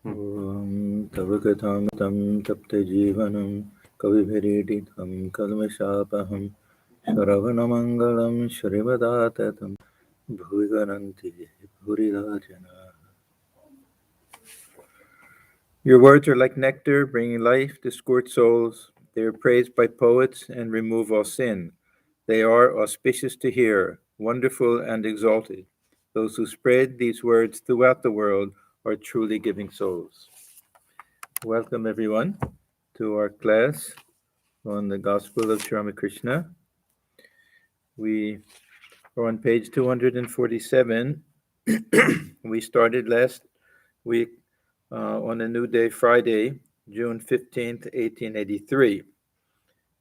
Om Tavakathamatam Tapte Jivanam Kaviviriditham Kalmashapaham Shravanamangalam Shrivadatatam Bhuvigaranti Bhurirajana. Your words are like nectar, bringing life to squirt souls. They are praised by poets and remove all sin. They are auspicious to hear, wonderful and exalted. Those who spread these words throughout the world are truly giving souls. Welcome, everyone, to our class on the Gospel of Sri Ramakrishna. We are on page 247. We started last week on a new day, Friday, June 15th, 1883.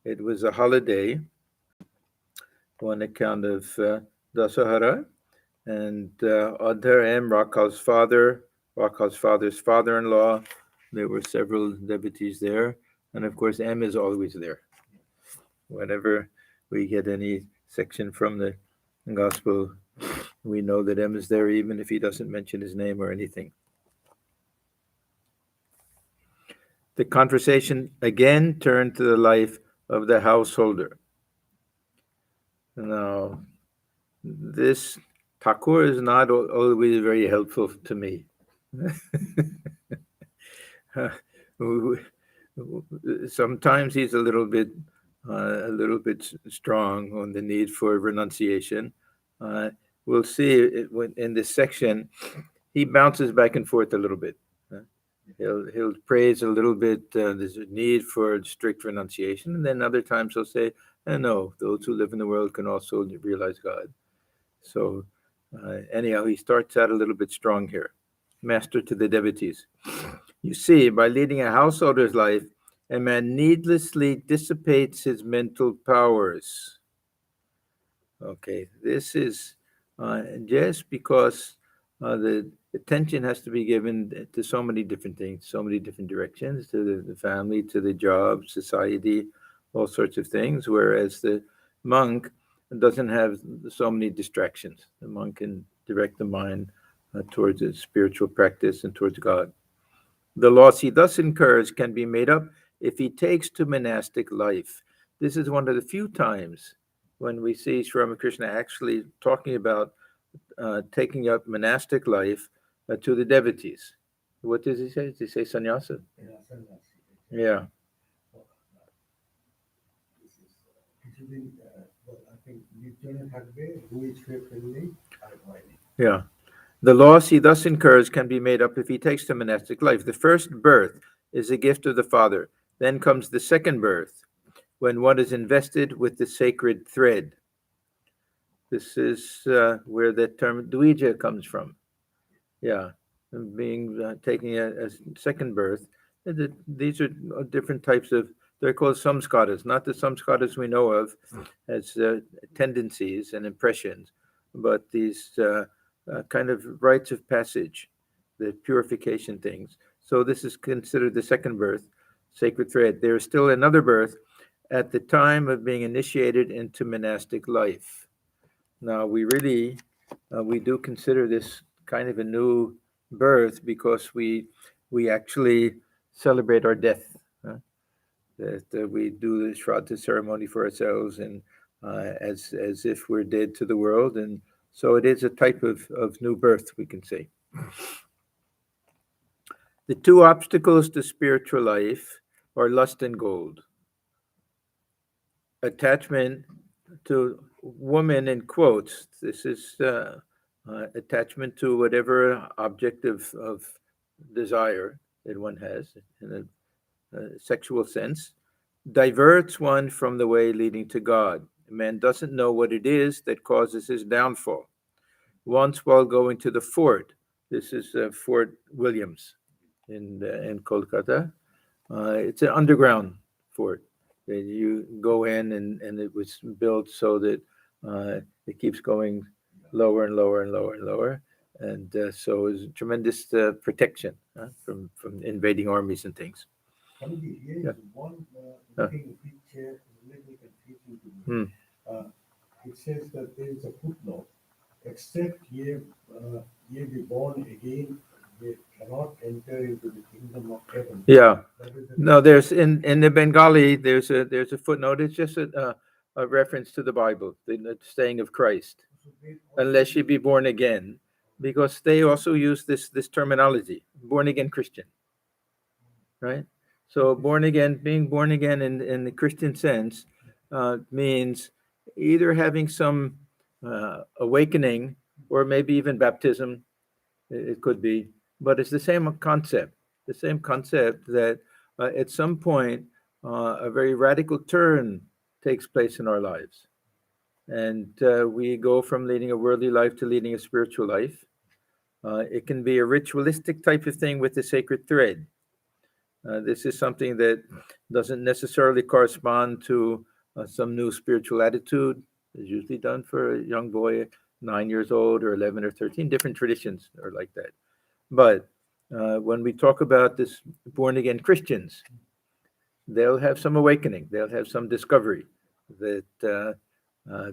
It was a holiday on account of Dasahara, and Adhar M. Rakhal's father's father-in-law. There were several devotees there, and of course M is always there. Whenever we get any section from the Gospel, we know that M is there even if he doesn't mention his name or anything. The conversation again turned to the life of the householder. Now, this Thakur is not always very helpful to me. Sometimes he's a little bit strong on the need for renunciation. We'll see in this section, he bounces back and forth a little bit. He'll praise a little bit. There's a need for strict renunciation, and then other times he'll say, "No, those who live in the world can also realize God." So, anyhow, he starts out a little bit strong here. Master to the devotees. You see, by leading a householder's life, a man needlessly dissipates his mental powers. Okay, this is just because the attention has to be given to so many different things, so many different directions, to the family, to the job, society, all sorts of things, whereas the monk doesn't have so many distractions. The monk can direct the mind towards its spiritual practice and towards God. The loss he thus incurs can be made up if he takes to monastic life. This is one of the few times when we see Sri Ramakrishna actually talking about taking up monastic life to the devotees. What does he say? Does he say sannyasa? Yeah. Yeah. The loss he thus incurs can be made up if he takes to monastic life. The first birth is a gift of the Father. Then comes the second birth, when one is invested with the sacred thread. This is where the term Dvija comes from. Yeah, being taking a second birth. These are different types of, they're called samskaras, not the samskaras we know of as tendencies and impressions, but these kind of rites of passage, the purification things. So this is considered the second birth, sacred thread. There is still another birth at the time of being initiated into monastic life. Now, we do consider this kind of a new birth because we actually celebrate our death. That we do the Shraddha ceremony for ourselves and as if we're dead to the world. And so it is a type of new birth, we can say. The two obstacles to spiritual life are lust and gold. Attachment to woman, in quotes, this is attachment to whatever object of desire that one has in a sexual sense, diverts one from the way leading to God. A man doesn't know what it is that causes his downfall. Once while going to the fort, this is Fort Williams in Kolkata, it's an underground fort. You go in and it was built so that it keeps going lower and lower and lower and lower. And so it's tremendous protection from invading armies and things. Here is one thing which is a little confusing to me. It says that there is a footnote, except ye be born again they cannot enter into the kingdom of heaven. Yeah. That is the No, there's in the Bengali, there's a footnote. It's just a reference to the Bible, the saying of Christ, so they unless you be born again, because they also use this terminology, born again Christian, right? So born again, being born again in the Christian sense, means either having some awakening or maybe even baptism. It could be, but it's the same concept. The same concept that at some point a very radical turn takes place in our lives, and we go from leading a worldly life to leading a spiritual life. It can be a ritualistic type of thing with the sacred thread. This is something that doesn't necessarily correspond to some new spiritual attitude. It's usually done for a young boy, 9 years old, or 11 or 13. Different traditions are like that. But when we talk about this born again Christians, they'll have some awakening. They'll have some discovery that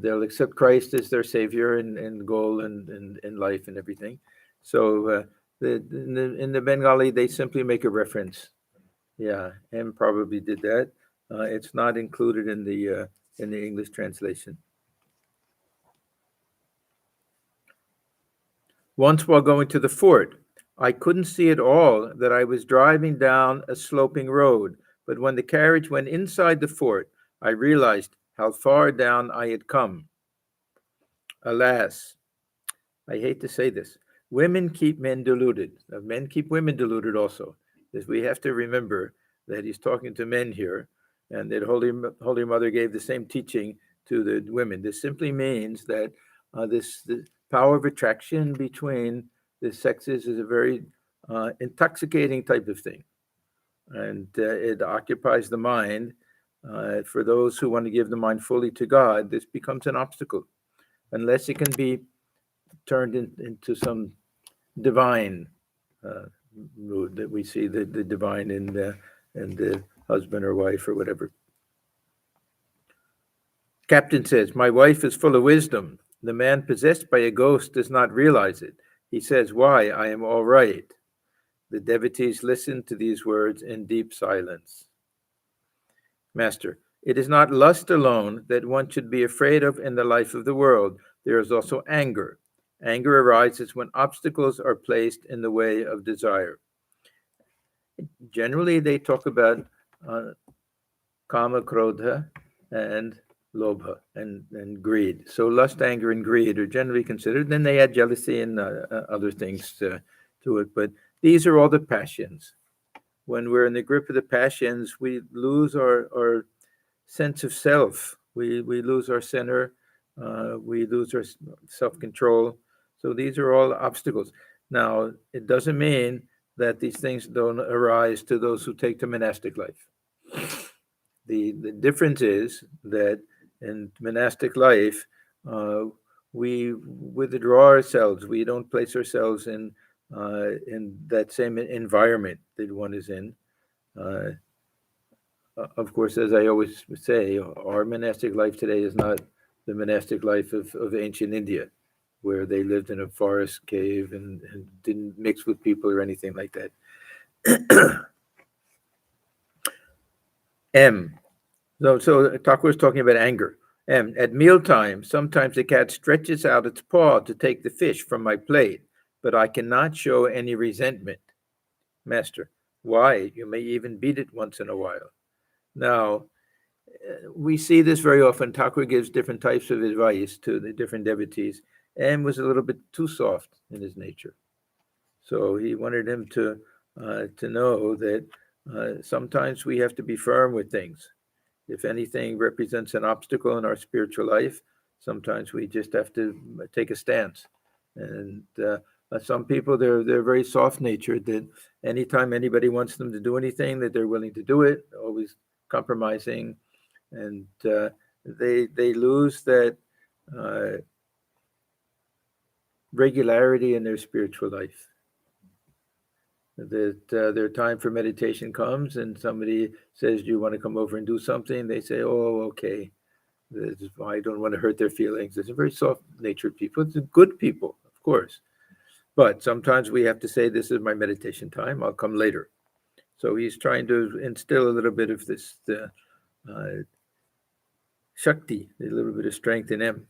they'll accept Christ as their savior and goal and in life and everything. So in the Bengali, they simply make a reference. Yeah, M probably did that. It's not included in the English translation. Once while going to the fort, I couldn't see at all that I was driving down a sloping road, but when the carriage went inside the fort, I realized how far down I had come. Alas, I hate to say this, women keep men deluded. Men keep women deluded also. Because we have to remember that he's talking to men here, and that Holy Mother gave the same teaching to the women. This simply means that the power of attraction between the sexes is a very intoxicating type of thing, and it occupies the mind. For those who want to give the mind fully to God, this becomes an obstacle, unless it can be turned into some divine mood that we see the divine in the husband or wife or whatever. Captain says, my wife is full of wisdom. The man possessed by a ghost does not realize it. He says, why? I am all right. The devotees listen to these words in deep silence. Master, it is not lust alone that one should be afraid of in the life of the world. There is also anger. Anger arises when obstacles are placed in the way of desire. Generally, they talk about kama, krodha, and lobha, and greed. So lust, anger, and greed are generally considered. Then they add jealousy and other things to it. But these are all the passions. When we're in the grip of the passions, we lose our sense of self. We lose our center. We lose our self-control. So these are all obstacles. Now, it doesn't mean that these things don't arise to those who take the monastic life. The difference is that in monastic life, we withdraw ourselves. We don't place ourselves in that same environment that one is in. Of course, as I always say, our monastic life today is not the monastic life of ancient India, where they lived in a forest cave and didn't mix with people or anything like that. M. So Thakur is talking about anger. M. At mealtime, sometimes the cat stretches out its paw to take the fish from my plate, but I cannot show any resentment. Master, why? You may even beat it once in a while. Now, we see this very often. Thakur gives different types of advice to the different devotees, and was a little bit too soft in his nature. So he wanted him to know that sometimes we have to be firm with things. If anything represents an obstacle in our spiritual life, sometimes we just have to take a stance. And some people, they're very soft-natured, that anytime anybody wants them to do anything, that they're willing to do it, always compromising, and they lose that regularity in their spiritual life. That their time for meditation comes and somebody says, do you want to come over and do something? They say, oh, okay. I don't want to hurt their feelings. It's a very soft-natured people. It's good people, of course. But sometimes we have to say, this is my meditation time, I'll come later. So he's trying to instill a little bit of this Shakti, a little bit of strength in him.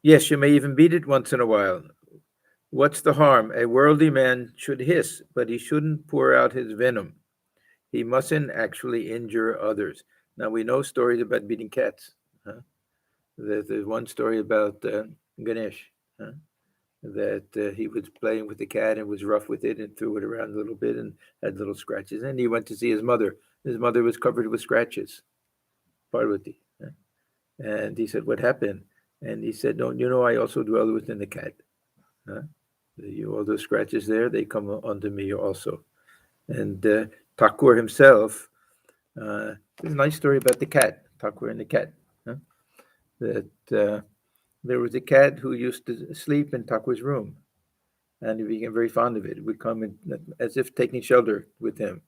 Yes, you may even beat it once in a while. What's the harm? A worldly man should hiss, but he shouldn't pour out his venom. He mustn't actually injure others. Now, we know stories about beating cats. Huh? There's one story about Ganesh, huh? That he was playing with the cat and was rough with it and threw it around a little bit and had little scratches. And he went to see his mother. His mother was covered with scratches, Parvati. Huh? And he said, what happened? And he said, don't you know I also dwell within the cat? Huh? All those scratches there, they come onto me also. And Thakur himself, there's a nice story about the cat, Thakur and the cat. Huh? That there was a cat who used to sleep in Thakur's room, and he became very fond of it. It would come in, as if taking shelter with him.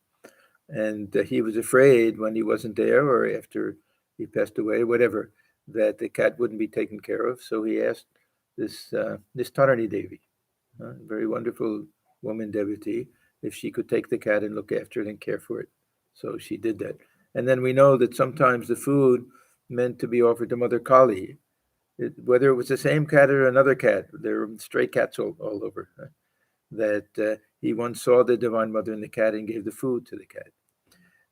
And he was afraid when he wasn't there or after he passed away, whatever, that the cat wouldn't be taken care of. So he asked this Tarani Devi, very wonderful woman devotee, if she could take the cat and look after it and care for it. So she did that. And then we know that sometimes the food meant to be offered to Mother Kali, whether it was the same cat or another cat, there were stray cats all over, that he once saw the Divine Mother and the cat and gave the food to the cat.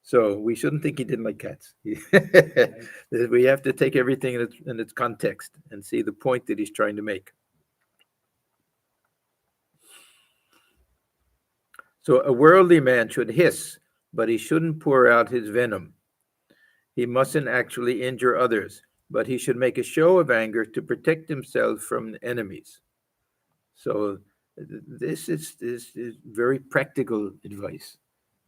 So we shouldn't think he didn't like cats. We have to take everything in its context and see the point that he's trying to make. So a worldly man should hiss, but he shouldn't pour out his venom. He mustn't actually injure others, but he should make a show of anger to protect himself from enemies. So this is very practical advice.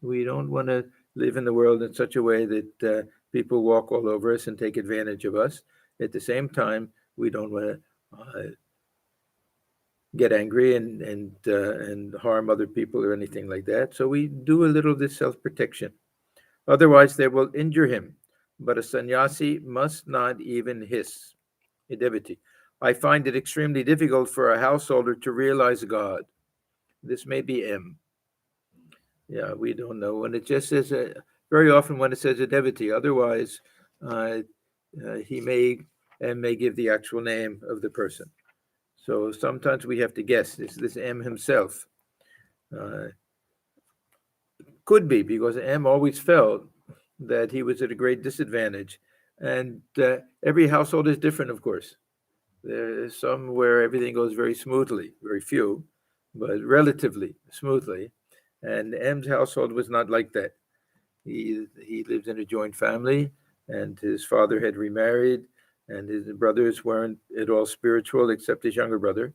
We don't want to live in the world in such a way that people walk all over us and take advantage of us. At the same time, we don't want to get angry and harm other people or anything like that. So we do a little of this self-protection. Otherwise, they will injure him. But a sannyasi must not even hiss. A devotee. I find it extremely difficult for a householder to realize God. This may be M. Yeah, we don't know. And it just says, very often when it says a devotee, otherwise he may give the actual name of the person. So sometimes we have to guess. This M himself could be, because M always felt that he was at a great disadvantage. And every household is different, of course. There's some where everything goes very smoothly, very few, but relatively smoothly. And M's household was not like that. He lived in a joint family, and his father had remarried, and his brothers weren't at all spiritual except his younger brother.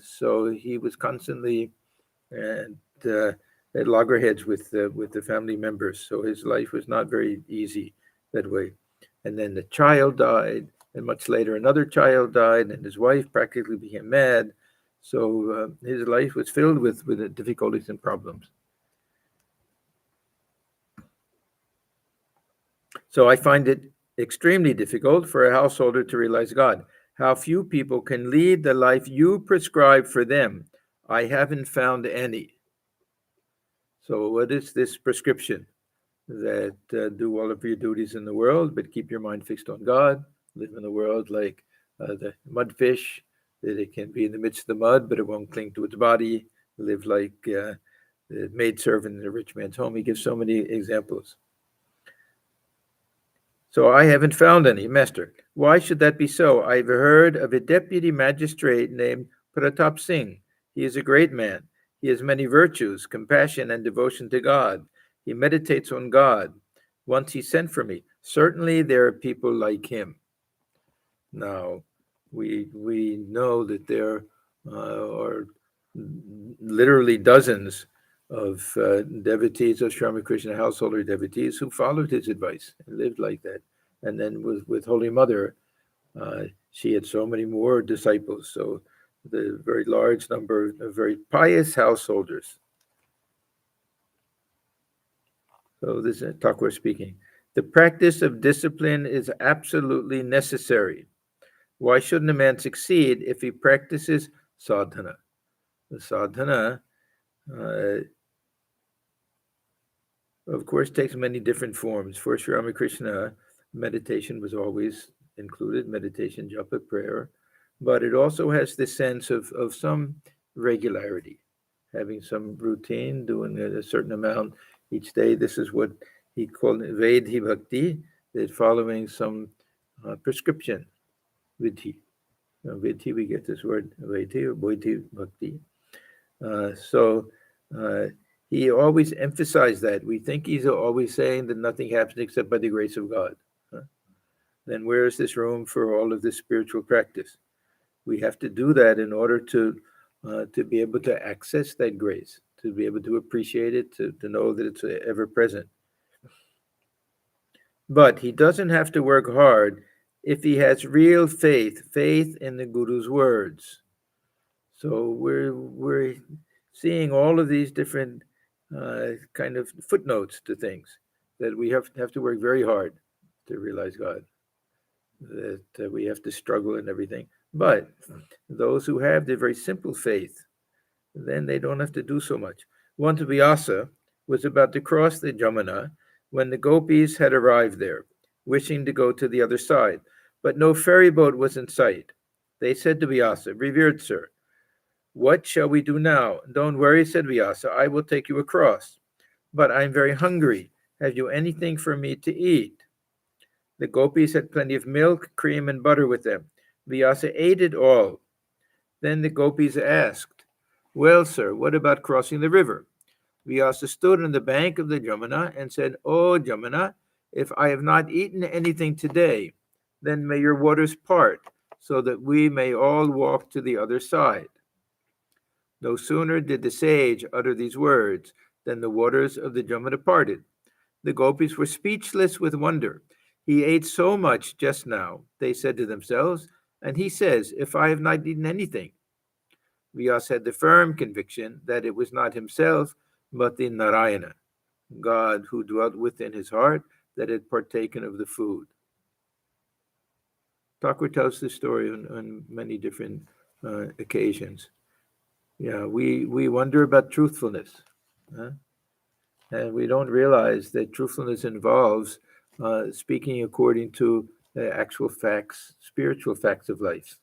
So he was constantly at loggerheads with the family members. So his life was not very easy that way. And then the child died, and much later another child died, and his wife practically became mad. So his life was filled with difficulties and problems. So I find it extremely difficult for a householder to realize God. How few people can lead the life you prescribe for them. I haven't found any. So what is this prescription? That do all of your duties in the world, but keep your mind fixed on God. Live in the world like the mudfish, that it can be in the midst of the mud, but it won't cling to its body. Live like the maidservant in a rich man's home. He gives so many examples. So I haven't found any, Master. Why should that be so? I've heard of a deputy magistrate named Pratap Singh. He is a great man. He has many virtues, compassion, and devotion to God. He meditates on God. Once he sent for me. Certainly there are people like him. Now, we know that there are literally dozens of devotees of Sri Ramakrishna, householder devotees, who followed his advice and lived like that. And then with Holy Mother, she had so many more disciples. So the very large number of very pious householders. So this is Thakur speaking. The practice of discipline is absolutely necessary. Why shouldn't a man succeed if he practices sadhana? The sadhana, of course, takes many different forms. For Sri Ramakrishna, meditation was always included, meditation, japa, prayer, but it also has this sense of some regularity, having some routine, doing a certain amount each day. This is what he called Vedhi Bhakti, that following some prescription, Vidhi. Vidhi, we get this word, Vedhi or Bodhi Bhakti. So he always emphasized that. We think he's always saying that nothing happens except by the grace of God. Then where is this room for all of this spiritual practice? We have to do that in order to be able to access that grace, to be able to appreciate it, to know that it's ever present. But he doesn't have to work hard if he has real faith in the Guru's words. So we're seeing all of these different kind of footnotes to things that we have to work very hard to realize God, that we have to struggle and everything. But those who have the very simple faith, then they don't have to do so much. Once Vyasa was about to cross the Jamuna when the gopis had arrived there, wishing to go to the other side, but no ferry boat was in sight. They said to Vyasa, "Revered sir, what shall we do now?" "Don't worry," said Vyasa, "I will take you across. But I'm very hungry. Have you anything for me to eat?" The gopis had plenty of milk, cream, and butter with them. Vyasa ate it all. Then the gopis asked, "Well, sir, what about crossing the river?" Vyasa stood on the bank of the Jamuna and said, "Oh, Jamuna, if I have not eaten anything today, then may your waters part, so that we may all walk to the other side." No sooner did the sage utter these words than the waters of the Jamuna parted. The gopis were speechless with wonder. "He ate so much just now," they said to themselves, "and he says, 'If I have not eaten anything.'" Vyasa had the firm conviction that it was not himself, but the Narayana, God who dwelt within his heart, that had partaken of the food. Thakur tells this story on many different occasions. Yeah, we wonder about truthfulness, and we don't realize that truthfulness involves speaking according to the actual facts, spiritual facts of life.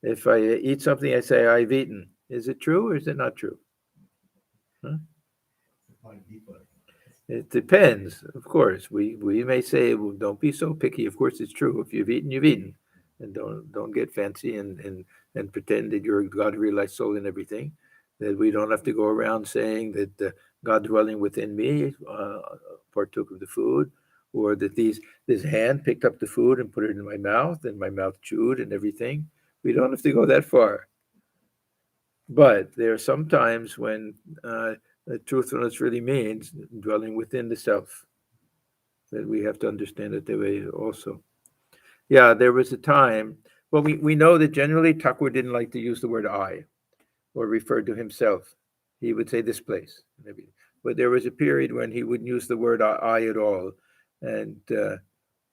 If I eat something, I say, "I've eaten." Is it true or is it not true? It depends, of course. We may say, "Well, don't be so picky." Of course, it's true. If you've eaten, you've eaten, and don't get fancy and pretend that you're a God-realized soul and everything. That we don't have to go around saying that God dwelling within me partook of the food, or that this hand picked up the food and put it in my mouth, and my mouth chewed and everything. We don't have to go that far. But there are some times when truthfulness really means dwelling within the self, that we have to understand it that way also. Yeah, there was a time, well, we know that generally Thakur didn't like to use the word I or refer to himself. He would say this place. Maybe. But there was a period when he wouldn't use the word I at all. And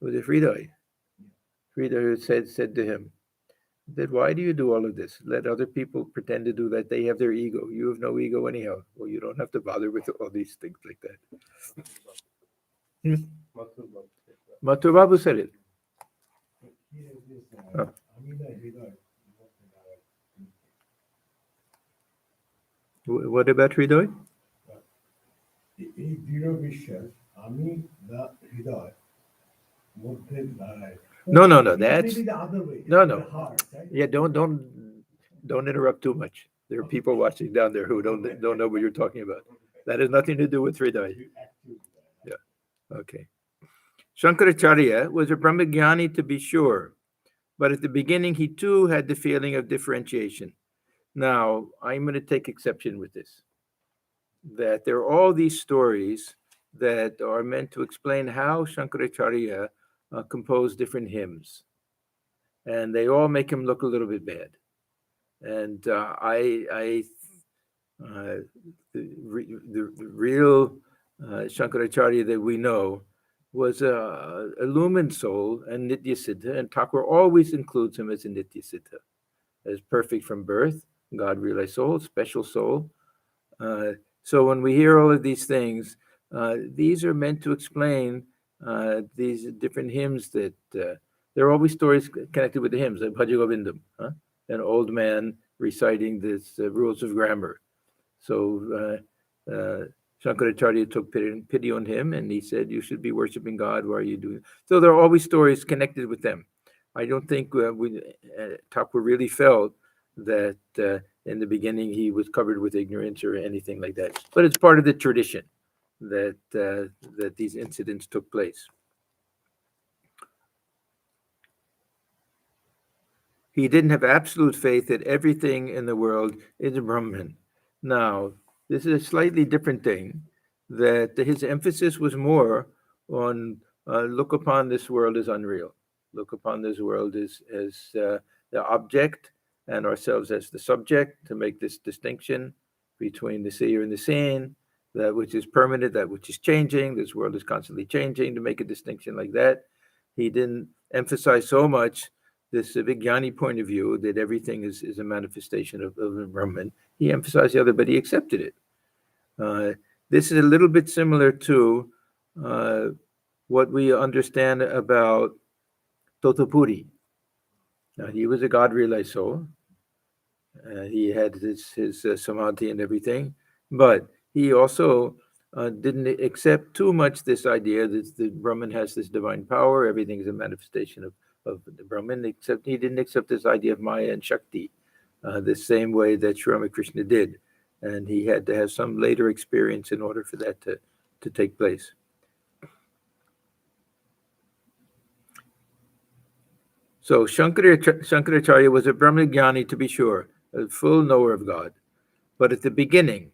was it Hriday? Hriday said to him, that why do you do all of this? Let other people pretend to do that. They have their ego. You have no ego anyhow. Well, you don't have to bother with all these things like that. Mathur Babu said it. Oh. What about Hriday? No. That's maybe the other way. No. The heart, right? Yeah, don't interrupt too much. There are people watching down there who don't know what you're talking about. That has nothing to do with Hriday. Yeah. Okay. Shankaracharya was a Brahmagyani to be sure, but at the beginning he too had the feeling of differentiation. Now, I'm going to take exception with this. That there are all these stories that are meant to explain how Shankaracharya composed different hymns. And they all make him look a little bit bad. And the real Shankaracharya that we know was a illumined soul and Nitya Siddha, and Thakur always includes him as a Nitya Siddha, as perfect from birth, God realized soul, special soul. So when we hear all of these things, these are meant to explain these different hymns that there are always stories connected with the hymns, like Bhaja Govindam, an old man reciting this rules of grammar. So Shankaracharya took pity on him, and he said, "You should be worshiping God. Why are you doing?" So there are always stories connected with them. I don't think Thakur really felt that in the beginning he was covered with ignorance or anything like that. But it's part of the tradition that that these incidents took place. He didn't have absolute faith that everything in the world is Brahman. Now, this is a slightly different thing, that his emphasis was more on look upon this world as unreal. Look upon this world as the object and ourselves as the subject, to make this distinction between the seer and the seen, that which is permanent, that which is changing. This world is constantly changing, to make a distinction like that. He didn't emphasize so much this Vijnani point of view that everything is a manifestation of Brahman. He emphasized the other, but he accepted it. This is a little bit similar to what we understand about Totapuri. Now, he was a God-realized soul. He had his samadhi and everything, but he also didn't accept too much this idea that the Brahman has this divine power, everything is a manifestation of the Brahman, except he didn't accept this idea of Maya and Shakti the same way that Sri Ramakrishna did. And he had to have some later experience in order for that to take place. So Shankaracharya was a Brahmajnani, to be sure, a full knower of God. But at the beginning,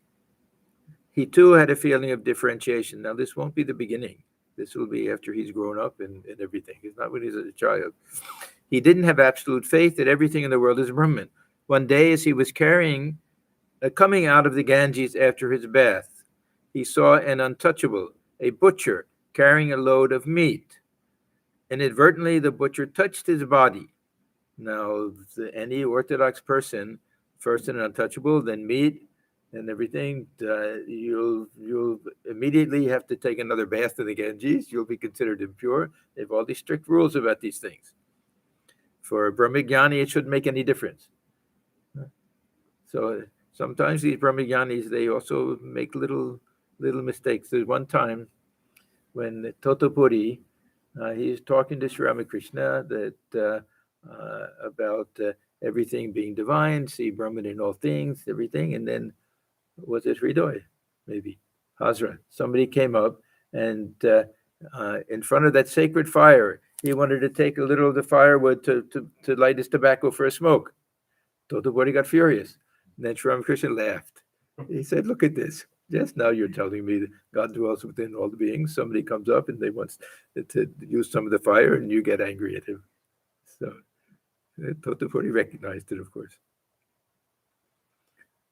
he too had a feeling of differentiation. Now, this won't be the beginning. This will be after he's grown up and everything. It's not when he's a child. He didn't have absolute faith that everything in the world is Brahman. One day, as he was coming out of the Ganges after his bath, he saw an untouchable, a butcher, carrying a load of meat. Inadvertently, the butcher touched his body. Now, any Orthodox person, first an untouchable, then meat, and everything, you'll immediately have to take another bath in the Ganges. You'll be considered impure. They have all these strict rules about these things. For a Brahmajnani, it shouldn't make any difference. So sometimes these Brahmajnanis, they also make little mistakes. There's one time when Totapuri, he's talking to Sri Ramakrishna that about everything being divine, see Brahman in all things, everything, and then was it Hridoy, maybe Hazra? Somebody came up and in front of that sacred fire, he wanted to take a little of the firewood to light his tobacco for a smoke. Totapuri got furious. And then Sri Ramakrishna laughed. He said, "Look at this. Just now you're telling me that God dwells within all the beings. Somebody comes up and they want to use some of the fire, and you get angry at him." So Totapuri recognized it, of course.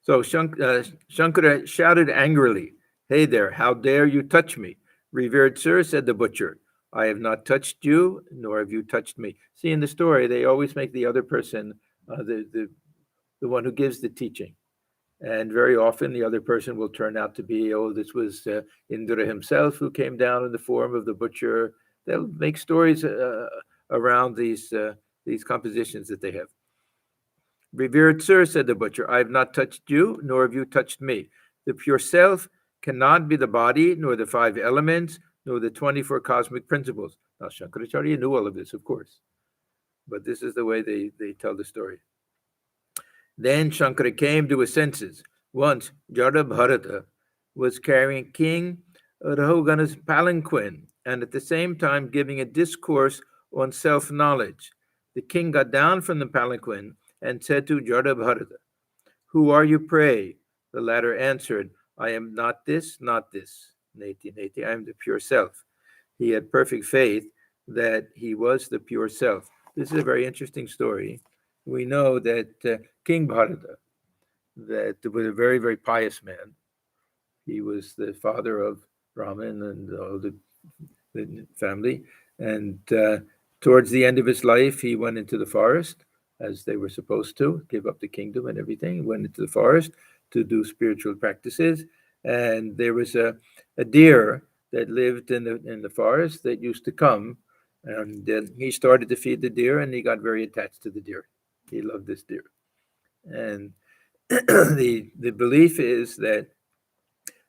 So Shankara shouted angrily, "Hey there, how dare you touch me?" "Revered sir," said the butcher, "I have not touched you, nor have you touched me." See, in the story, they always make the other person the one who gives the teaching. And very often the other person will turn out to be, this was Indra himself who came down in the form of the butcher. They'll make stories around these compositions that they have. "Revered sir," said the butcher, "I have not touched you, nor have you touched me. The pure self cannot be the body, nor the 5 elements, nor the 24 cosmic principles." Now, Shankaracharya knew all of this, of course. But this is the way they tell the story. Then Shankara came to his senses. Once, Jada Bharata was carrying King Rahugana's palanquin and at the same time giving a discourse on self-knowledge. The king got down from the palanquin and said to Jada Bharata, "Who are you, pray?" The latter answered, "I am not this, not this. Neti, neti, I am the pure self." He had perfect faith that he was the pure self. This is a very interesting story. We know that King Bharata, that was a very, very pious man. He was the father of Raman and all the the family. And towards the end of his life, he went into the forest, as they were supposed to, give up the kingdom and everything. He went into the forest to do spiritual practices. And there was a deer that lived in the forest that used to come. And he started to feed the deer, and he got very attached to the deer. He loved this deer. And the belief is that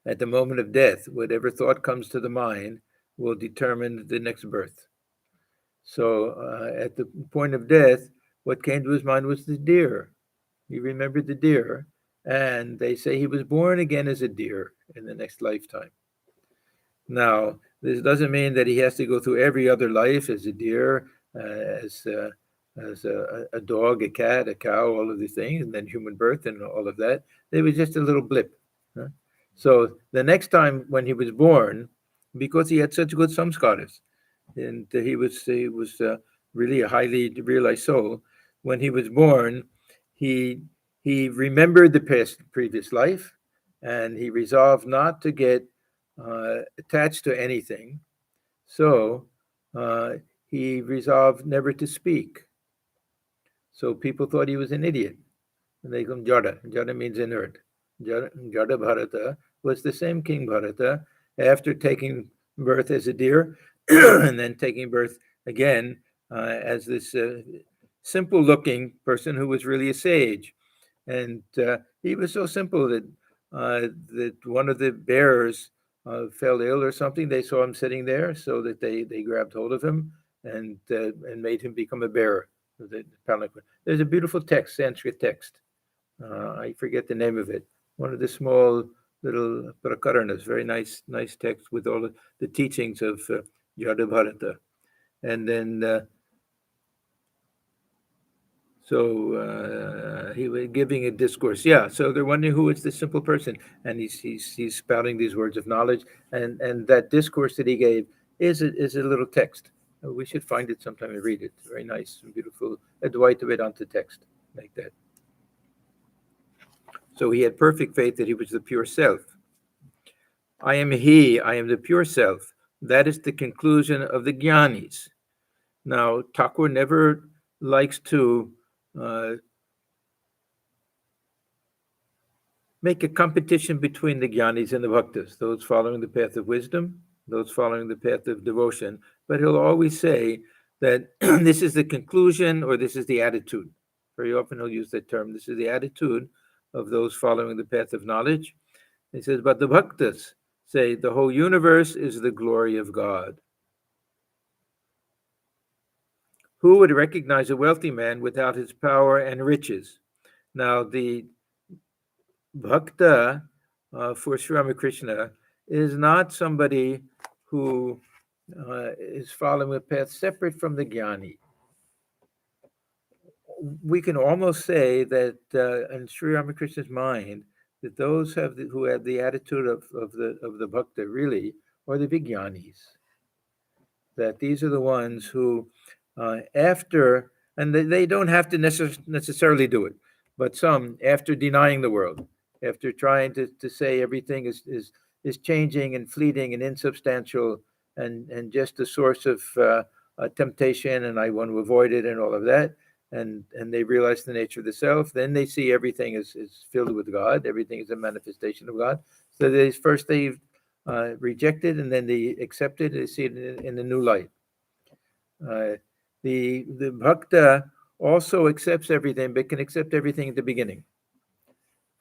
at the moment of death, whatever thought comes to the mind will determine the next birth. So at the point of death, what came to his mind was the deer. He remembered the deer, and they say he was born again as a deer in the next lifetime. Now, this doesn't mean that he has to go through every other life as a deer, as a dog, a cat, a cow, all of these things, and then human birth and all of that. It was just a little blip. Huh? So the next time when he was born, because he had such good samskaras, and he was really a highly realized soul. When he was born, he remembered the previous life, and he resolved not to get attached to anything. So he resolved never to speak. So people thought he was an idiot. And they call him Jada. Jada means inert. Jada Bharata was the same King Bharata after taking birth as a deer and then taking birth again as this simple looking person who was really a sage. And he was so simple that one of the bears fell ill or something. They saw him sitting there, so that they grabbed hold of him and made him become a bear. There's a beautiful text, Sanskrit text. I forget the name of it. One of the small little prakaranas, very nice text with all the teachings of Yadabharata. And then he was giving a discourse. Yeah, so they're wondering who is this simple person, and he's spouting these words of knowledge, and that discourse that he gave is a little text. We should find it sometime and read it. Very nice and beautiful. Advaita Vedanta text like that. So he had perfect faith that he was the pure self. I am he, I am the pure self. That is the conclusion of the Jnanis. Now, Thakur never likes to make a competition between the Jnanis and the Bhaktas, those following the path of wisdom, those following the path of devotion. But he'll always say that this is the conclusion or this is the attitude. Very often he'll use that term. This is the attitude of those following the path of knowledge. He says, but the Bhaktas say the whole universe is the glory of God. Who would recognize a wealthy man without his power and riches? Now, the Bhakta for Sri Ramakrishna is not somebody who is following a path separate from the Jnani. We can almost say that in Sri Ramakrishna's mind, that those who have the attitude of the Bhakta really are the big Jnanis. That these are the ones who, after, and they don't have to necessarily do it, but some, after denying the world, after trying to say everything is changing and fleeting and insubstantial and just a source of temptation, and I want to avoid it and all of that, and they realize the nature of the self, then they see everything is filled with God, everything is a manifestation of God. So they rejected, and then they accepted, they see it in a new light. The Bhakta also accepts everything, but can accept everything at the beginning.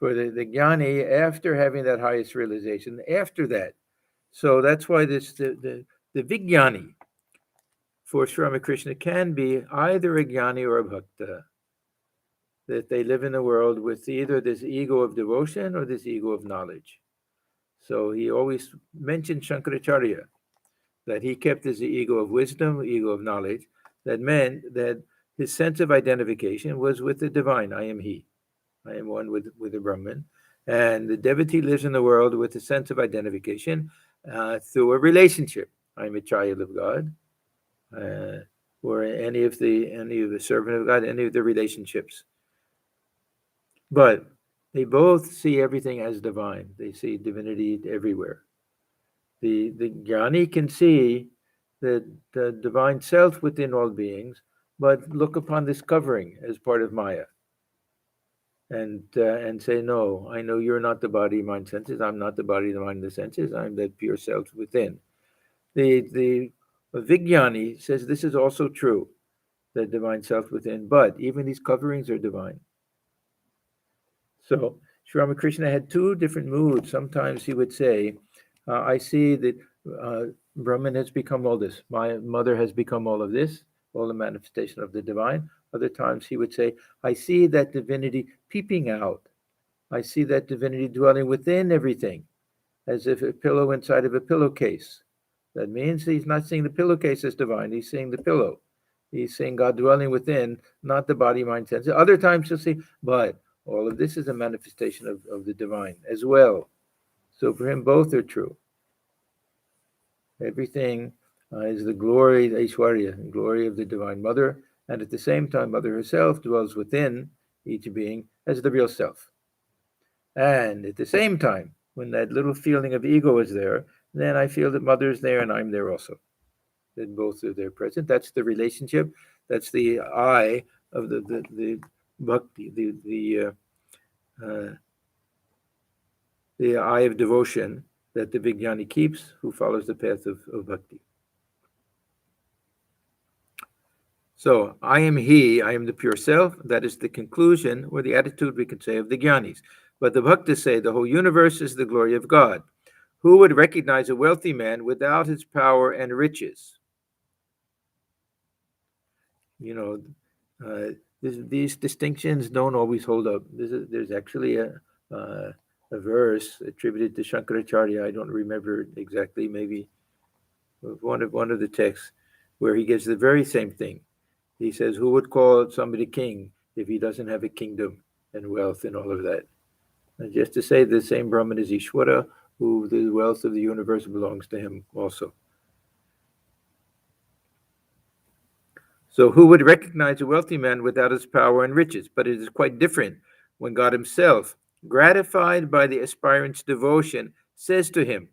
For the Jnani, after having that highest realization, after that. So that's why the Vijnani for Sri Ramakrishna can be either a Jnani or a Bhakta. That they live in the world with either this ego of devotion or this ego of knowledge. So he always mentioned Shankaracharya, that he kept his ego of wisdom, ego of knowledge, that meant that his sense of identification was with the divine. I am he. I am one with the Brahman. And the devotee lives in the world with a sense of identification through a relationship. I am a child of God, or any of the servant of God, any of the relationships. But they both see everything as divine. They see divinity everywhere. The Jnani can see the divine self within all beings, but look upon this covering as part of Maya, and say, no, I know you're not the body, mind, senses. I'm not the body, the mind, the senses. I'm that pure self within. The Vijnani says this is also true, the divine self within, but even these coverings are divine. So Sri Ramakrishna had two different moods. Sometimes he would say, I see that Brahman has become all this. My mother has become all of this, all the manifestation of the divine. Other times he would say, I see that divinity peeping out. I see that divinity dwelling within everything, as if a pillow inside of a pillowcase. That means he's not seeing the pillowcase as divine. He's seeing the pillow. He's seeing God dwelling within, not the body, mind, senses. Other times he'll say, but all of this is a manifestation of the divine as well. So for him, both are true. Everything is the glory, the Aishwarya, glory of the Divine Mother, and at the same time, Mother herself dwells within each being as the real self. And at the same time, when that little feeling of ego is there, then I feel that Mother is there and I'm there also. That both are there present. That's the relationship. That's the eye of the bhakti, the eye of devotion that the Vijnani keeps, who follows the path of bhakti. So, I am he, I am the pure self. That is the conclusion or the attitude, we can say, of the Jnanis. But the Bhaktas say the whole universe is the glory of God. Who would recognize a wealthy man without his power and riches? You know, these distinctions don't always hold up. There's actually a verse attributed to Shankaracharya. I don't remember exactly, maybe one of the texts, where he gives the very same thing. He says, who would call somebody king if he doesn't have a kingdom and wealth and all of that? And just to say the same Brahman is Ishvara, who the wealth of the universe belongs to him also. So who would recognize a wealthy man without his power and riches? But it is quite different when God himself, gratified by the aspirant's devotion, says to him,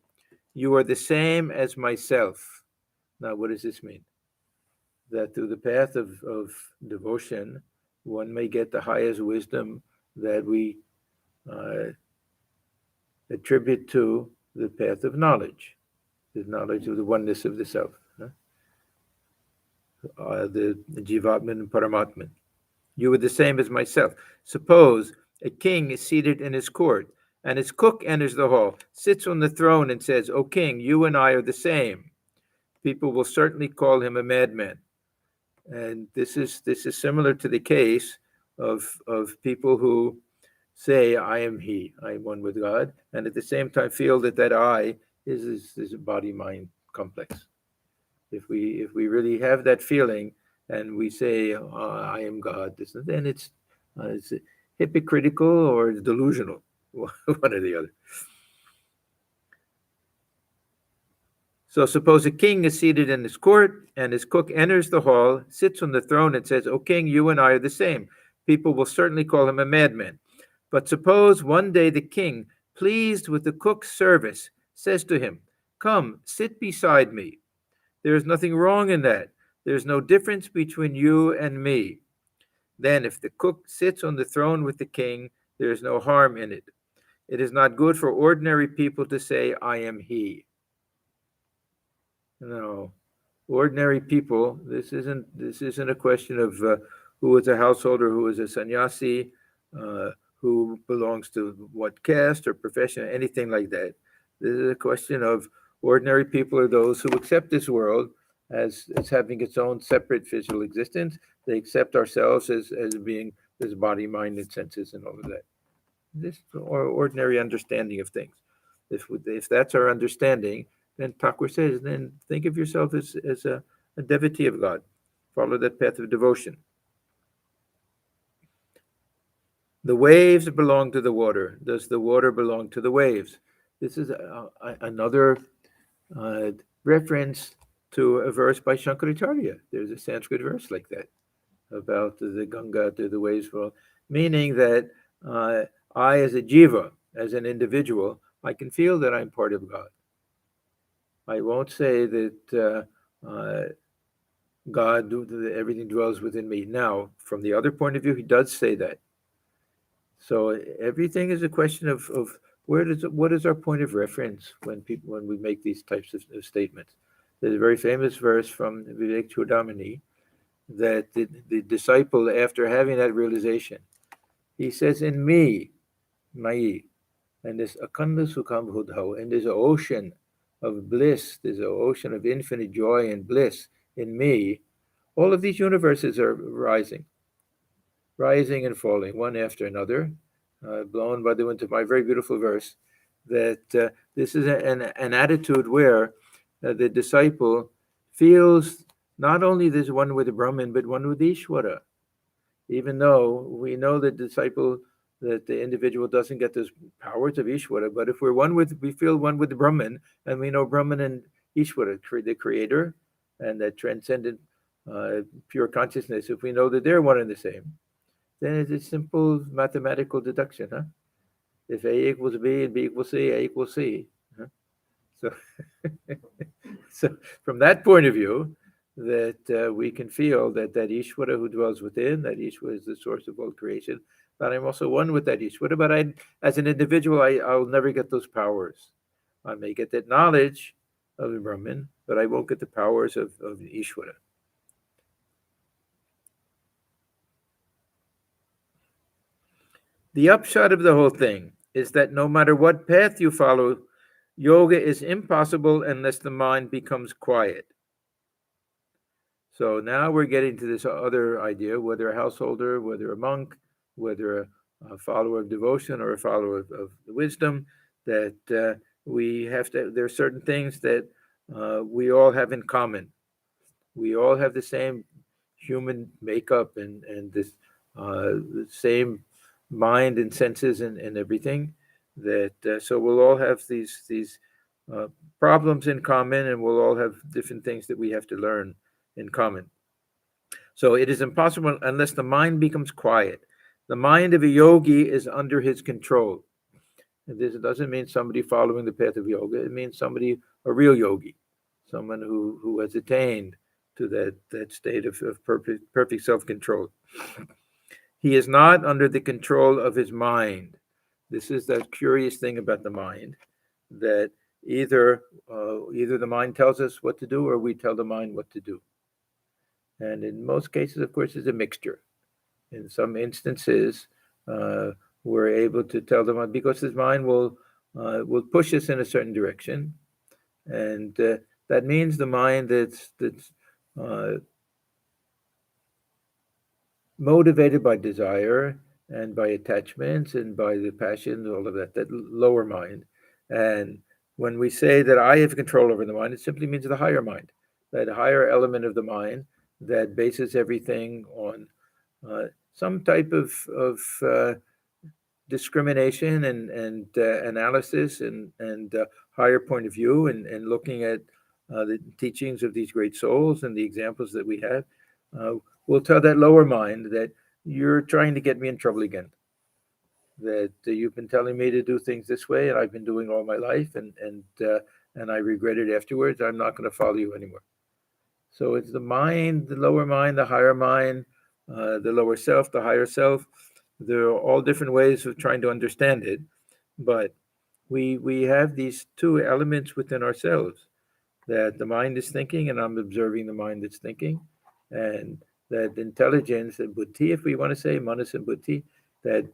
you are the same as myself. Now, what does this mean? That through the path of devotion, one may get the highest wisdom that we attribute to the path of knowledge, the knowledge of the oneness of the self, the Jivatman and Paramatman. You are the same as myself. Suppose a king is seated in his court, and his cook enters the hall, sits on the throne, and says, O king, you and I are the same. People will certainly call him a madman. And this is similar to the case of people who say, I am he, I am one with God, and at the same time feel that I is a body-mind complex. If we really have that feeling and we say, I am God, then it's hypocritical or delusional, one or the other. So suppose a king is seated in his court, and his cook enters the hall, sits on the throne, and says, O king, you and I are the same. People will certainly call him a madman. But suppose one day the king, pleased with the cook's service, says to him, come, sit beside me. There is nothing wrong in that. There is no difference between you and me. Then if the cook sits on the throne with the king, there is no harm in it. It is not good for ordinary people to say, I am he. No, ordinary people. This isn't a question of who is a householder, who is a sannyasi, who belongs to what caste or profession, anything like that. This is a question of ordinary people are those who accept this world as having its own separate physical existence. They accept ourselves as being this body, mind, and senses, and all of that. This ordinary understanding of things. If that's our understanding, then Thakur says, then think of yourself as a devotee of God. Follow that path of devotion. The waves belong to the water. Does the water belong to the waves? This is another reference to a verse by Shankaracharya. There's a Sanskrit verse like that about the Ganga to the waves, meaning that I, as a jiva, as an individual, I can feel that I'm part of God. I won't say that God, everything dwells within me. Now, from the other point of view, he does say that. So everything is a question of what is our point of reference when we make these types of statements. There's a very famous verse from Vivek Chudamani that the disciple, after having that realization, he says, "In me, Mai, and this akanda sukham hudhau, and there's an ocean of bliss, there's an ocean of infinite joy and bliss in me. All of these universes are rising and falling, one after another, blown by the wind." To my very beautiful verse, that this is an attitude where the disciple feels not only there's one with the Brahman, but one with Ishvara. Even though we know that the individual doesn't get those powers of Ishvara, but if we feel one with the Brahman, and we know Brahman and Ishvara, the creator, and that transcendent pure consciousness, if we know that they're one and the same, then it's a simple mathematical deduction, huh? If A equals B and B equals C, A equals C. Huh? So, so from that point of view, that we can feel that Ishvara who dwells within, that Ishvara is the source of all creation, that I'm also one with that Ishvara, but as an individual, I'll never get those powers. I may get that knowledge of the Brahman, but I won't get the powers of Ishvara. The upshot of the whole thing is that no matter what path you follow, yoga is impossible unless the mind becomes quiet. So now we're getting to this other idea, whether a householder, whether a monk, whether a follower of devotion or a follower of wisdom, that we have to, there are certain things that we all have in common. We all have the same human makeup and this the same mind and senses and everything, that so we'll all have these problems in common, and we'll all have different things that we have to learn in common. So it is impossible unless the mind becomes quiet. The mind of a yogi is under his control. And this doesn't mean somebody following the path of yoga. It means somebody, a real yogi, someone who has attained to that state of perfect self-control. He is not under the control of his mind. This is that curious thing about the mind, that either the mind tells us what to do, or we tell the mind what to do. And in most cases, of course, it's a mixture. In some instances, we're able to tell the mind, because his mind will push us in a certain direction, and that means the mind that's motivated by desire and by attachments and by the passions, all of that lower mind. And when we say that I have control over the mind, it simply means the higher mind, that higher element of the mind that bases everything on some type of discrimination and analysis and higher point of view, and looking at the teachings of these great souls and the examples that we have. Will tell that lower mind that you're trying to get me in trouble again, that you've been telling me to do things this way, and I've been doing all my life, and I regret it afterwards. I'm not going to follow you anymore. So it's the mind, the lower mind, the higher mind, the lower self, the higher self. There are all different ways of trying to understand it, but we have these two elements within ourselves, that the mind is thinking, and I'm observing the mind that's thinking, and that intelligence, and buddhi, if we want to say, manas and buddhi, that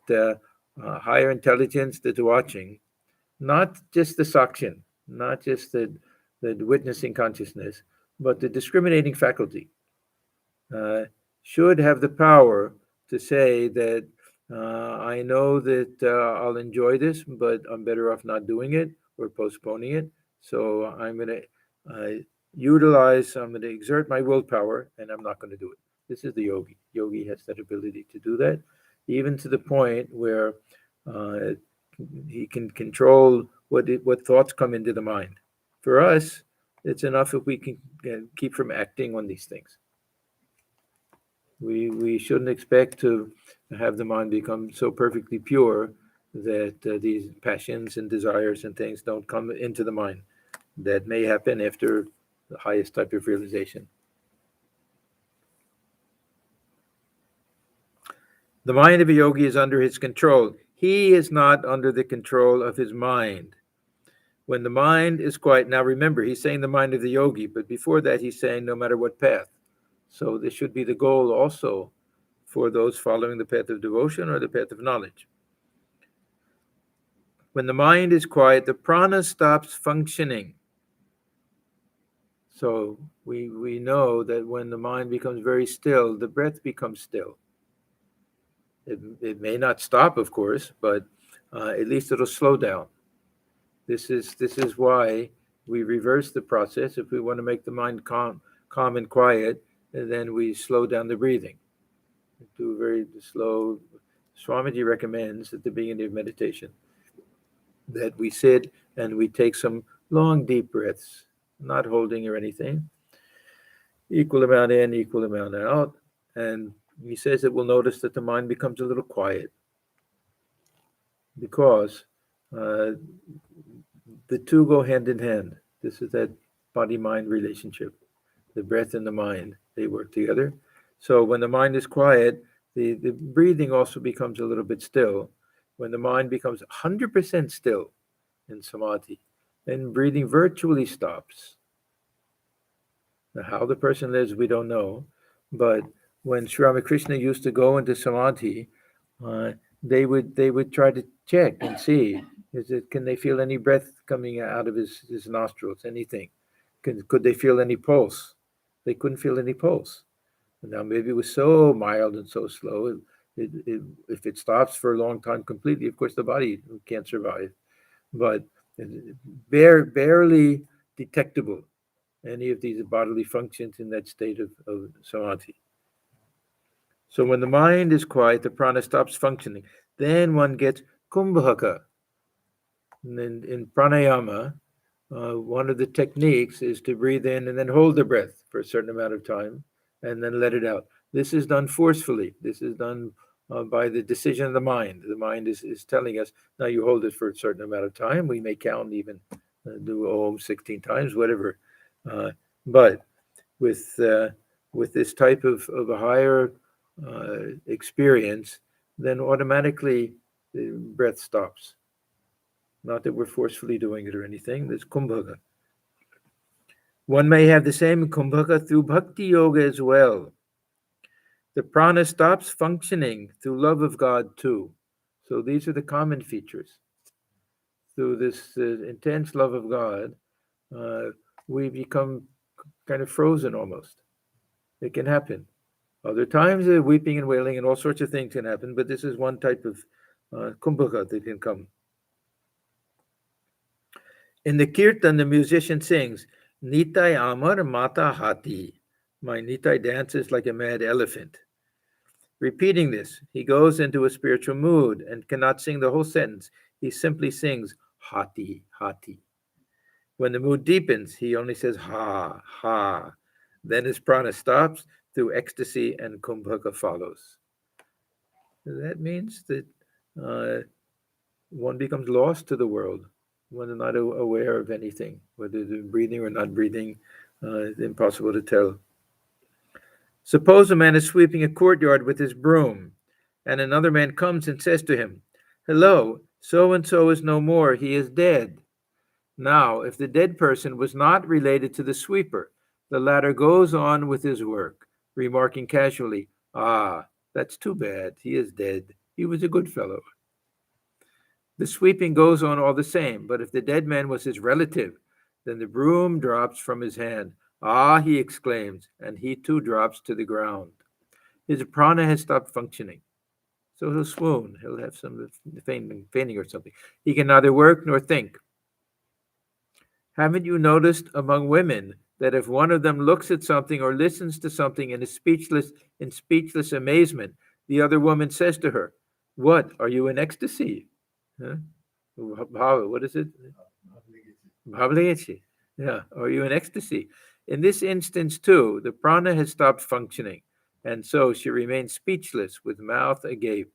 higher intelligence that's watching, not just the sakshan, not just the witnessing consciousness, but the discriminating faculty, should have the power to say that I know that I'll enjoy this, but I'm better off not doing it or postponing it. So I'm going to I'm going to exert my willpower, and I'm not going to do it. This is the yogi. Yogi has that ability to do that, even to the point where he can control what thoughts come into the mind. For us, it's enough if we can keep from acting on these things. We shouldn't expect to have the mind become so perfectly pure that these passions and desires and things don't come into the mind. That may happen after the highest type of realization. The mind of a yogi is under his control. He is not under the control of his mind. When the mind is quiet, now remember, he's saying the mind of the yogi, but before that, he's saying no matter what path. So this should be the goal also for those following the path of devotion or the path of knowledge. When the mind is quiet, the prana stops functioning. So we know that when the mind becomes very still, the breath becomes still. It may not stop, of course, but at least it'll slow down. This is why we reverse the process. If we want to make the mind calm and quiet, then we slow down the breathing. Do very slow. Swami recommends at the beginning of meditation that we sit and we take some long, deep breaths, not holding or anything. Equal amount in, equal amount out. And he says that we'll notice that the mind becomes a little quiet because the two go hand in hand. This is that body-mind relationship. The breath and the mind, they work together. So when the mind is quiet, the breathing also becomes a little bit still. When the mind becomes 100% still in samadhi, then breathing virtually stops. Now, how the person lives, we don't know. But when Sri Ramakrishna used to go into samadhi, they would try to check and see, can they feel any breath coming out of his nostrils, anything? Could they feel any pulse? They couldn't feel any pulse. Now, maybe it was so mild and so slow, if it stops for a long time completely, of course, the body can't survive. But barely detectable, any of these bodily functions in that state of samadhi. So when the mind is quiet, the prana stops functioning. Then one gets kumbhaka. And in pranayama, one of the techniques is to breathe in and then hold the breath for a certain amount of time and then let it out. This is done forcefully. This is done by the decision of the mind. The mind is telling us, now you hold it for a certain amount of time. We may count, even do Om 16 times, whatever. But with this type of a higher experience, then automatically the breath stops. Not that we're forcefully doing it or anything. There's kumbhaka. One may have the same kumbhaka through bhakti yoga as well. The prana stops functioning through love of God too. So these are the common features. Through this intense love of God, we become kind of frozen almost. It can happen. Other times, weeping and wailing and all sorts of things can happen, but this is one type of kumbhaka that can come. In the kirtan, the musician sings, Nitai Amar Mata Hati. My Nitai dances like a mad elephant. Repeating this, he goes into a spiritual mood and cannot sing the whole sentence. He simply sings Hati, Hati. When the mood deepens, he only says Ha, Ha. Then his prana stops through ecstasy and kumbhaka follows. That means that one becomes lost to the world. One is not aware of anything, whether they're breathing or not breathing, it's impossible to tell. Suppose a man is sweeping a courtyard with his broom, and another man comes and says to him, Hello, so-and-so is no more, he is dead. Now, if the dead person was not related to the sweeper, the latter goes on with his work, remarking casually, that's too bad, he is dead, he was a good fellow. The sweeping goes on all the same, but if the dead man was his relative, then the broom drops from his hand. He exclaims, and he too drops to the ground. His prana has stopped functioning. So he'll swoon, he'll have some fainting or something. He can neither work nor think. Haven't you noticed among women that if one of them looks at something or listens to something and is in speechless amazement, the other woman says to her, What, are you in ecstasy? Huh? What is it? Bhavlechi. Yeah, are you in ecstasy? In this instance, too, the prana has stopped functioning, and so she remains speechless with mouth agape.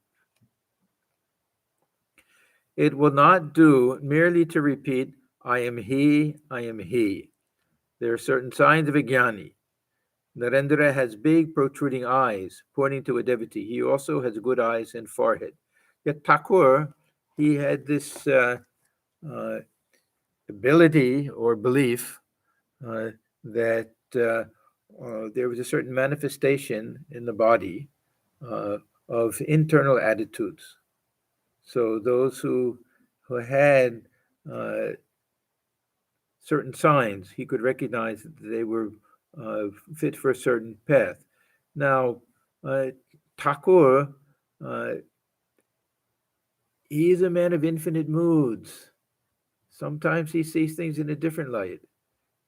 It will not do merely to repeat, I am he, I am he. There are certain signs of a jnani. Narendra has big protruding eyes, pointing to a devotee. He also has good eyes and forehead. Yet Thakur, he had this ability or belief that there was a certain manifestation in the body of internal attitudes. So those who had certain signs, he could recognize that they were fit for a certain path. Now, Thakur, he is a man of infinite moods. Sometimes he sees things in a different light.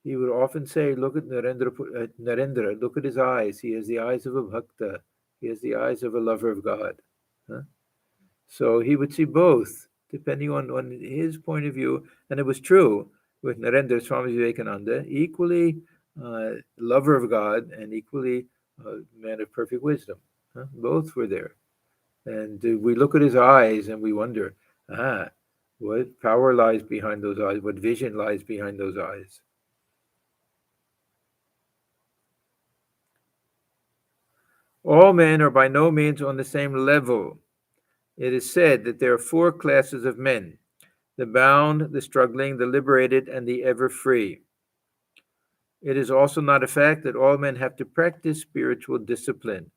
He would often say, look at Narendra, look at his eyes. He has the eyes of a bhakta. He has the eyes of a lover of God. Huh? So he would see both, depending on his point of view. And it was true with Narendra, Swami Vivekananda, equally lover of God and equally man of perfect wisdom. Huh? Both were there. And we look at his eyes and we wonder, what power lies behind those eyes? What vision lies behind those eyes? All men are by no means on the same level. It is said that there are 4 classes of men: the bound, the struggling, the liberated, and the ever free. It is also not a fact that all men have to practice spiritual discipline.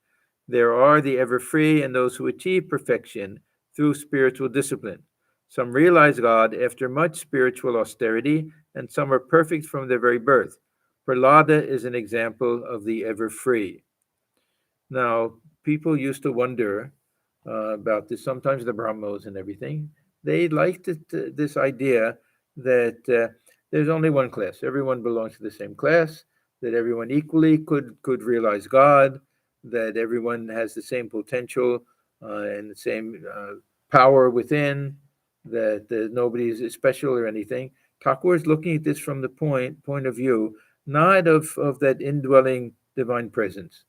There are the ever free and those who achieve perfection through spiritual discipline. Some realize God after much spiritual austerity, and some are perfect from their very birth. Prahlada is an example of the ever free. Now, people used to wonder about this, sometimes the Brahmos and everything. They liked this idea that there's only one class. Everyone belongs to the same class, that everyone equally could realize God, that everyone has the same potential and the same power within, that nobody is special or anything. Thakur is looking at this from the point of view, not of that indwelling divine presence.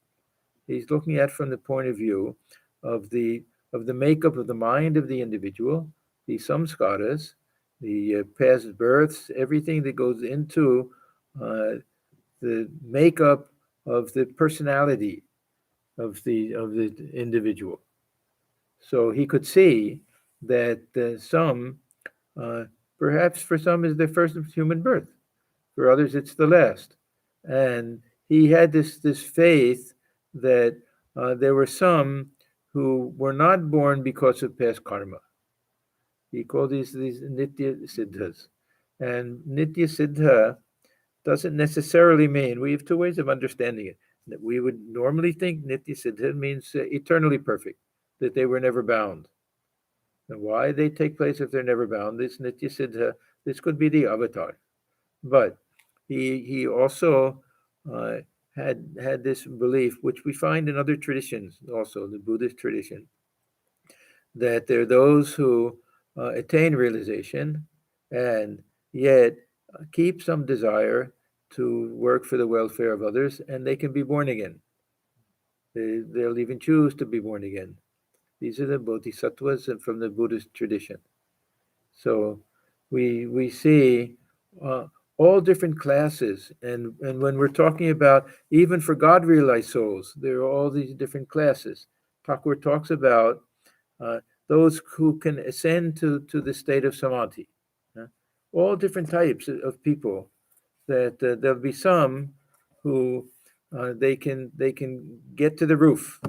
He's looking at from the point of view of the makeup of the mind of the individual, the samskaras, the past births, everything that goes into the makeup of the personality of the individual. So he could see that some, perhaps for some, is their first human birth. For others, it's the last. And he had this faith that there were some who were not born because of past karma. He called these nitya siddhas. And nitya siddha doesn't necessarily mean, we have 2 ways of understanding it. That we would normally think nitya siddha means eternally perfect, that they were never bound. And why they take place if they're never bound? This nitya siddha, this could be the avatar. But he also had this belief, which we find in other traditions, also the Buddhist tradition, that there are those who attain realization and yet keep some desire to work for the welfare of others, and they can be born again. They'll even choose to be born again. These are the bodhisattvas from the Buddhist tradition. So we see all different classes, and when we're talking about even for God realized souls, there are all these different classes. Thakur talks about those who can ascend to the state of samadhi. All different types of people. That there'll be some who they can get to the roof.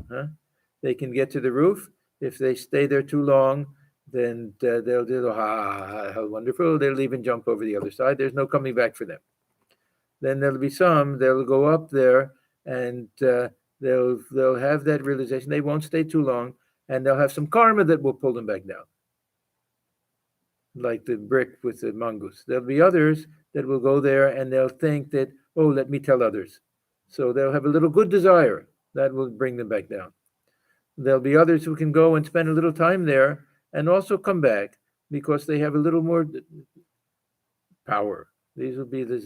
They can get to the roof. If they stay there too long, then they'll do how wonderful. They'll even jump over the other side. There's no coming back for them. Then there'll be some. They'll go up there and they'll have that realization. They won't stay too long, and they'll have some karma that will pull them back down, like the brick with the mongoose. There'll be others that will go there and they'll think that, oh, let me tell others. So they'll have a little good desire that will bring them back down. There'll be others who can go and spend a little time there and also come back because they have a little more power. These will be the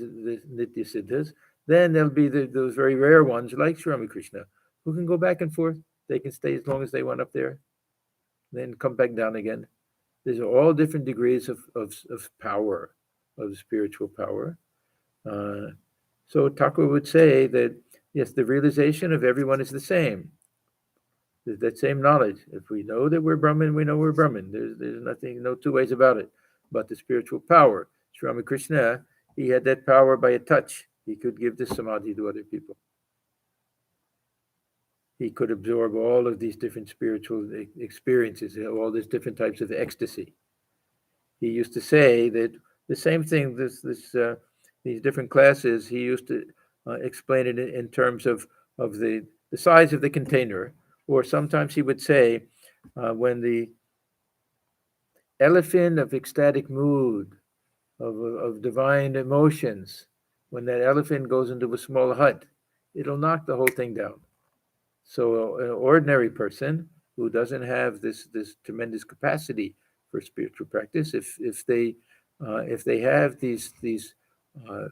nitya siddhas. Then there'll be those very rare ones like Ramakrishna who can go back and forth. They can stay as long as they want up there, then come back down again. These are all different degrees of power, of spiritual power. So Thakur would say that, yes, the realization of everyone is the same. There's that same knowledge. If we know that we're Brahman, we know we're Brahman. There's nothing, no two ways about it. But the spiritual power, Sri Ramakrishna, he had that power by a touch. He could give the samadhi to other people. He could absorb all of these different spiritual experiences, all these different types of ecstasy. He used to say that the same thing, these different classes, he used to explain it in terms of the size of the container. Or sometimes he would say, when the elephant of ecstatic mood, of divine emotions, when that elephant goes into a small hut, it'll knock the whole thing down. So an ordinary person who doesn't have this tremendous capacity for spiritual practice, if they have these uh,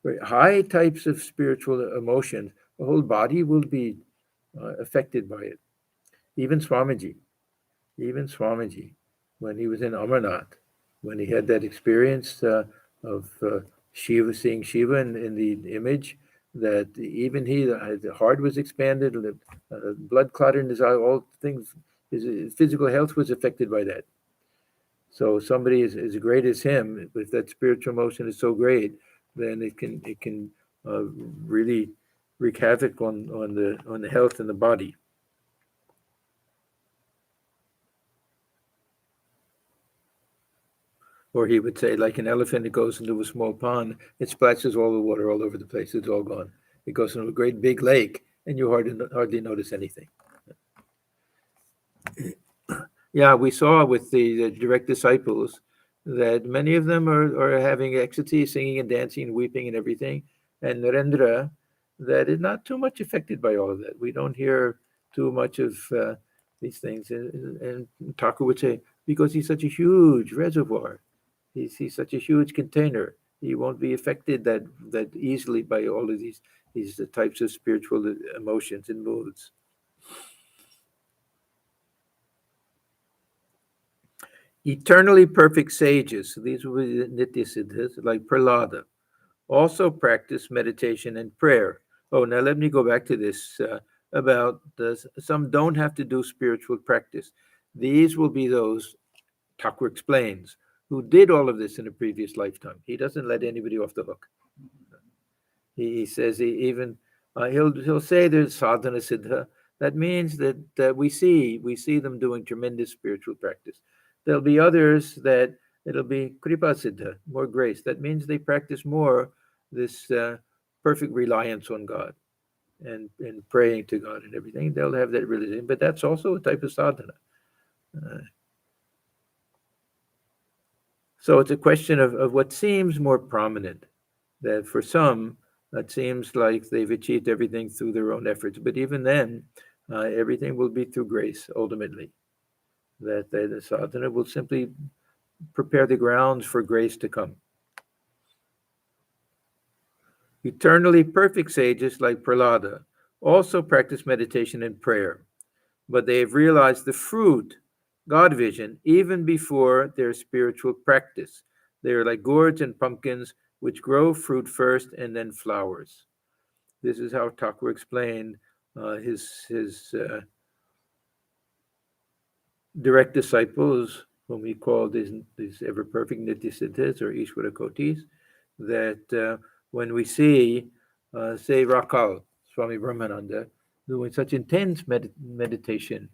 very high types of spiritual emotions, the whole body will be affected by it. Even Swamiji, when he was in Amarnath, when he had that experience of Shiva, seeing Shiva in the image, that even he, the heart was expanded, the blood clotted in his eye, all things, his physical health was affected by that. So somebody as great as him, if that spiritual emotion is so great, then it can really wreak havoc on the health and the body. Or he would say, like an elephant that goes into a small pond, it splashes all the water all over the place. It's all gone. It goes into a great big lake, and you hardly notice anything. Yeah, we saw with the direct disciples that many of them are having ecstasy, singing and dancing and weeping and everything. And Narendra, that is not too much affected by all of that. We don't hear too much of these things. And Thakur would say, because he's such a huge reservoir, he's such a huge container, he won't be affected that easily by all of these types of spiritual emotions and moods. Eternally perfect sages, so these were the Nitya Siddhas, like Prahlada, also practice meditation and prayer. Oh, now let me go back to this about some don't have to do spiritual practice. These will be those, Thakur explains, who did all of this in a previous lifetime. He doesn't let anybody off the hook. He says he'll say there's sadhana siddha. That means that we see them doing tremendous spiritual practice. There'll be others that it'll be kripa siddha, more grace. That means they practice more this perfect reliance on God and praying to God and everything. They'll have that realization, but that's also a type of sadhana. So it's a question of what seems more prominent. That for some, it seems like they've achieved everything through their own efforts. But even then, everything will be through grace ultimately. That the sadhana will simply prepare the grounds for grace to come. Eternally perfect sages like Prahlada also practice meditation and prayer, but they have realized the fruit, God vision, even before their spiritual practice. They are like gourds and pumpkins, which grow fruit first and then flowers. This is how Thakur explained his direct disciples, whom he called these ever perfect Nitya Siddhas or Ishvara Kotis, that when we see, say, Rakal, Swami Brahmananda, doing such intense meditation,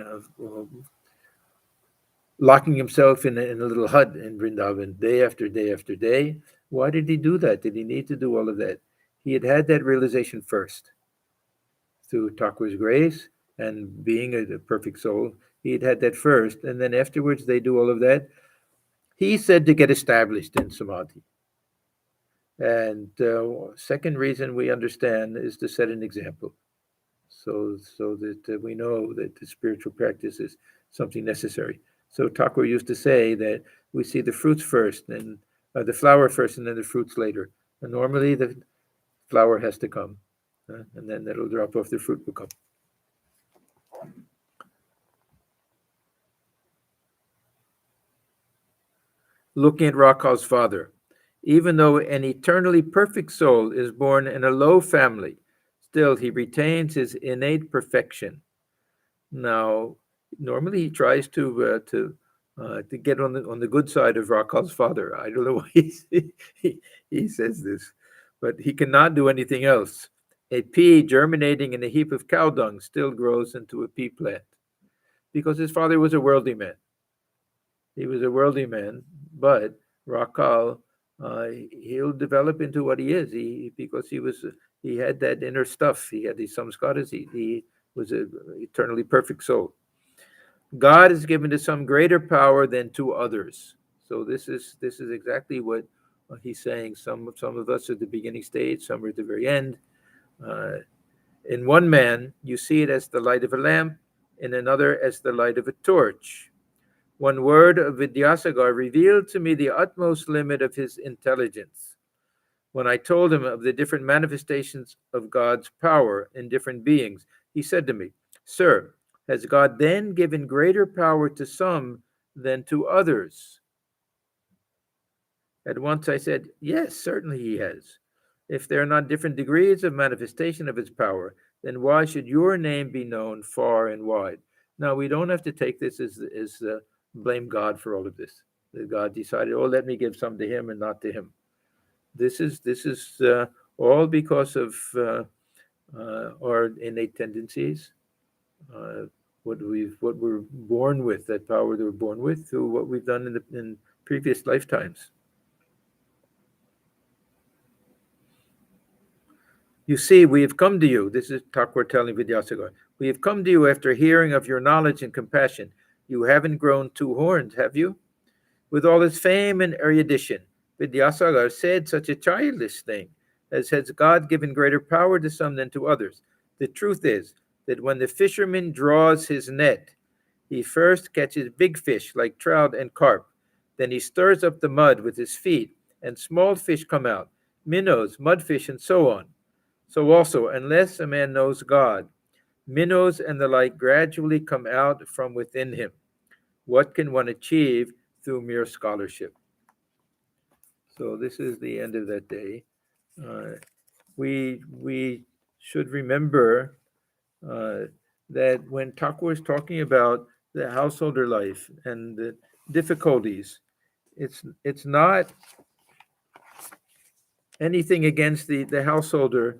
uh, locking himself in a little hut in Vrindavan day after day after day. Why did he do that? Did he need to do all of that? He had that realization first through Thakur's grace and being a perfect soul. He had that first, and then afterwards they do all of that. He said to get established in Samadhi. And second reason we understand is to set an example, so that we know that the spiritual practice is something necessary. So Thakur used to say that we see the fruits first, and the flower first, and then the fruits later. And normally the flower has to come, and then it'll drop off, the fruit will come. Looking at Rakal's father, Even though an eternally perfect soul is born in a low family, still he retains his innate perfection. Now, normally he tries to get on the good side of Rakal's father. I don't know why he says this, but he cannot do anything else. A pea germinating in a heap of cow dung still grows into a pea plant because his father was a worldly man. He was a worldly man, but Rakal, he'll develop into what he is. Because he had that inner stuff. He had these samskaras. He was an eternally perfect soul. God is given to some greater power than to others. So this is exactly what he's saying. Some of us are at the beginning stage, some are at the very end. In one man, you see it as the light of a lamp, in another as the light of a torch. One word of Vidyasagar revealed to me the utmost limit of his intelligence. When I told him of the different manifestations of God's power in different beings, he said to me, "Sir, has God then given greater power to some than to others?" At once I said, "Yes, certainly he has. If there are not different degrees of manifestation of his power, then why should your name be known far and wide?" Now, we don't have to take this as blame God for all of this. That God decided, oh, let me give some to him and not to him. This is all because of our innate tendencies, what we're born with, that power that we're born with, through what we've done in previous lifetimes. You see, we have come to you. This is Thakur telling Vidyasagar. We have come to you after hearing of your knowledge and compassion. You haven't grown two horns, have you? With all his fame and erudition, Vidyasagar said such a childish thing as has God given greater power to some than to others. The truth is that when the fisherman draws his net, he first catches big fish like trout and carp. Then he stirs up the mud with his feet, and small fish come out, minnows, mudfish, and so on. So also, unless a man knows God, minnows and the like gradually come out from within him. What can one achieve through mere scholarship? So this is the end of that day. We should remember that when Thakur is talking about the householder life and the difficulties, it's not anything against the householder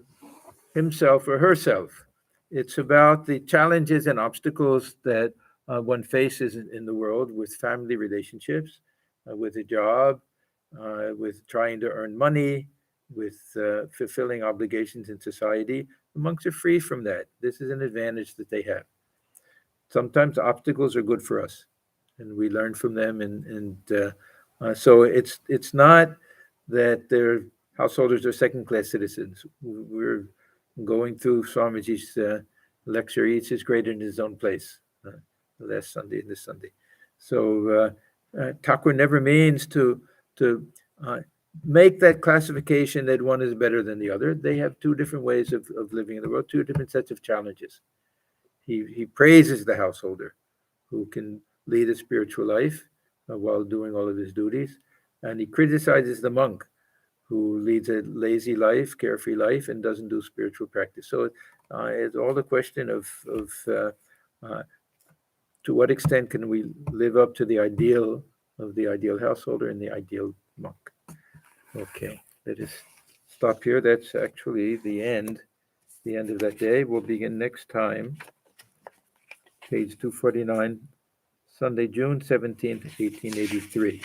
himself or herself. It's about the challenges and obstacles that one faces in the world with family relationships, with a job, with trying to earn money, with fulfilling obligations in society. The monks are free from that. This is an advantage that they have. Sometimes obstacles are good for us, and we learn from them. So it's not that their householders are second-class citizens. We're going through Swamiji's lecture. Each is great in his own place. Last Sunday and this Sunday. So Thakur never means to make that classification that one is better than the other. They have two different ways of living in the world, two different sets of challenges. He praises the householder who can lead a spiritual life while doing all of his duties, and he criticizes the monk who leads a lazy life, carefree life, and doesn't do spiritual practice. So it's all a question of to what extent can we live up to the ideal of the ideal householder and the ideal monk. Okay, let us stop here. That's actually the end of that day. We'll begin next time, page 249, Sunday, June 17th, 1883.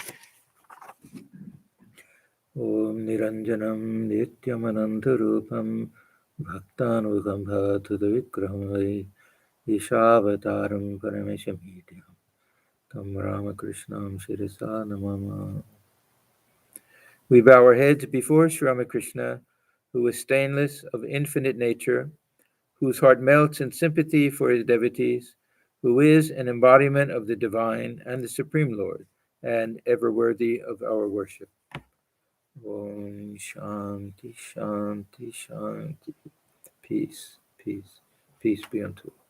Om Niranjanam Nityamanantarupam Bhaktanukam Bhatadavikraham Ishavataram Parameshamidhyam Tam Ramakrishnam Shirasa Namama. We bow our heads before Sri Ramakrishna, who is stainless, of infinite nature, whose heart melts in sympathy for his devotees, who is an embodiment of the divine and the Supreme Lord, and ever worthy of our worship. Om Shanti, Shanti, Shanti. Peace, peace, peace be unto all.